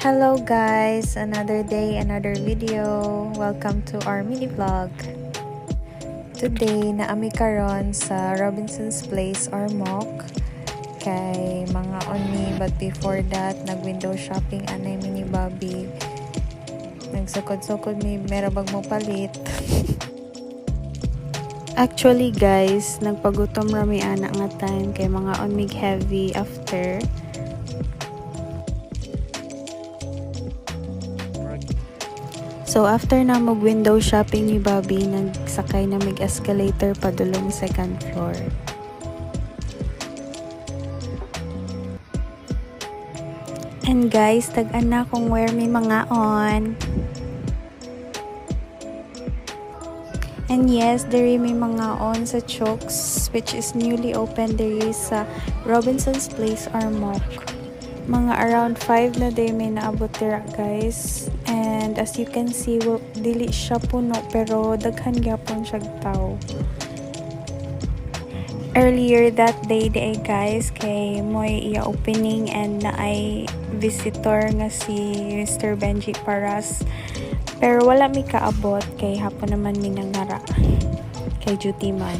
Hello guys, another day, another video. Welcome to our mini vlog. Today, naami karon sa Robinson's Place or MOC. Kay mga oni, but before that, nag-window shopping anay mini Bobby. Nagsukod-sukod mi merabag mo palit. Actually guys, nagpagutom rami anak nga time kay mga onmig heavy after. So after na mag-window shopping ni Bobby, nagsakay na mag-escalator padulong second floor. And guys, tag-an na kung where may mga on. And yes, there may mga on sa Chokes, which is newly opened there is sa Robinson's Place or MOC. Mga around 5 na day may naabot dira guys. And as you can see, dili siya puno pero daghan gyapon siya tao. Earlier that day guys, kay moy iya opening and na ay visitor nga si Mr. Benji Paras. Pero wala mi kaabot kay hapon naman mi nangara kay duty man.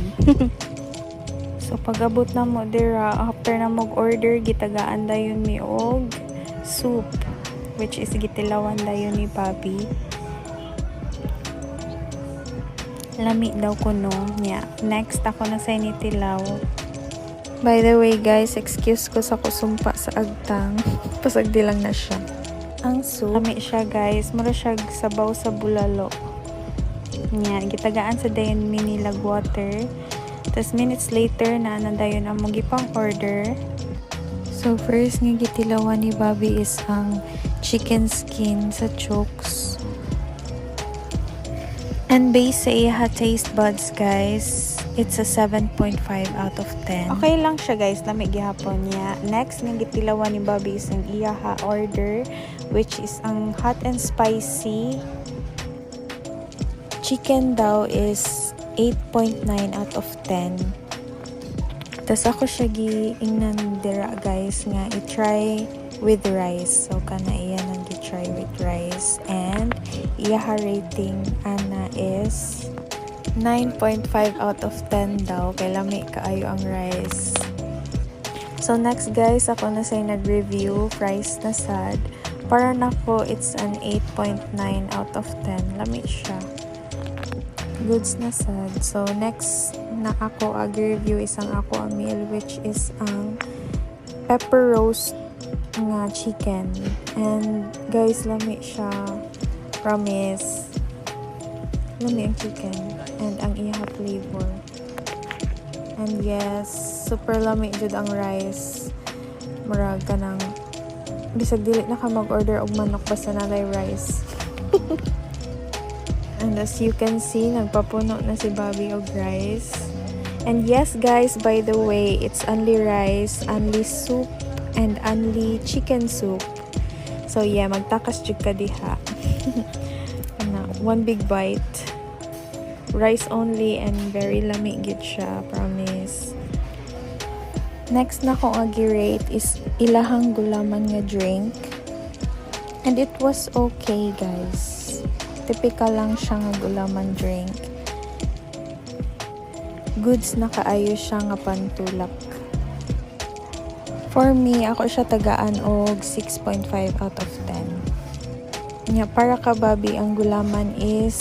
So pag-abot na mo dira, after na mag-order, gitagaan dayon mi og soup, which is gitilawan dayon ni Bobby. Lami daw ko no niya. Next ako na sa initilaw. By the way guys, excuse ko sa kusumpa sa agtang. Pasagdi lang na siya. Ang soup, lami siya guys. Mura siya sabaw sa bulalo. Niya, gitagaan sa dayon mini lag water. Tapos minutes later na dayon ang magipang order. So first nga gitilawan ni Bobby is ang chicken skin sa Chokes. And based sa iya taste buds guys, it's a 7.5 out of 10. Okay lang siya guys, lamig gihapon niya. Next nga gitilawan ni Bobby is ang iya order, which is ang hot and spicy chicken daw is 8.9 out of 10. Tapos ako siya giingnan dira guys nga i-try with rice. So kana iya nang i-try with rice. And iya rating ana is 9.5 out of 10 daw. Kay lami kaayo ang rice. So next guys, ako na say nag-review fries na sad. Para nako it's an 8.9 out of 10. Lami siya. Goods na sad. So next na ako ag-review isang ako a meal, which is ang pepper roast nga chicken. And guys, lami siya. Promise. Lami ang chicken. And ang iya flavor. And yes, super lami jud ang rice. Murag ka ng bisag dili na ka mag-order og manok basta na rice. And as you can see, nagpapuno na si Bobby og rice. And yes guys, by the way, it's only rice, only soup, and only chicken soup. So yeah, magtakas jud ka diha. One big bite. Rice only and very lami gid siya, promise. Next na kong agi-rate is ilahang gulaman nga drink. And it was okay guys. Typical lang siya nga gulaman drink. Goods na kaayo siya nga pantulak. For me, ako siya tagaan og 6.5 out of 10. Nya para ka Bobby, ang gulaman is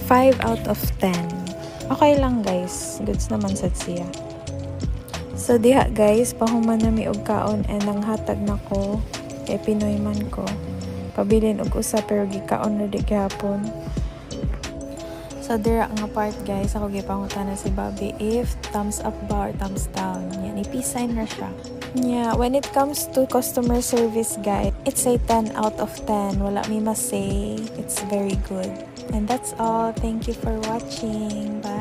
5 out of 10. Okay lang guys. Goods naman sad siya. So diha guys, pahuman na mi og kaon and ang hatag nako kay Pinoy man ko. Pabilin og usa pero gikaon na di gihapon. So dira nga part guys, ako gipangutan na si Bobby if thumbs up ba or thumbs down. Yan, i-peace sign na siya. Yeah, when it comes to customer service guys, it's a 10 out of 10. Wala mi mas say. It's very good. And that's all. Thank you for watching. Bye.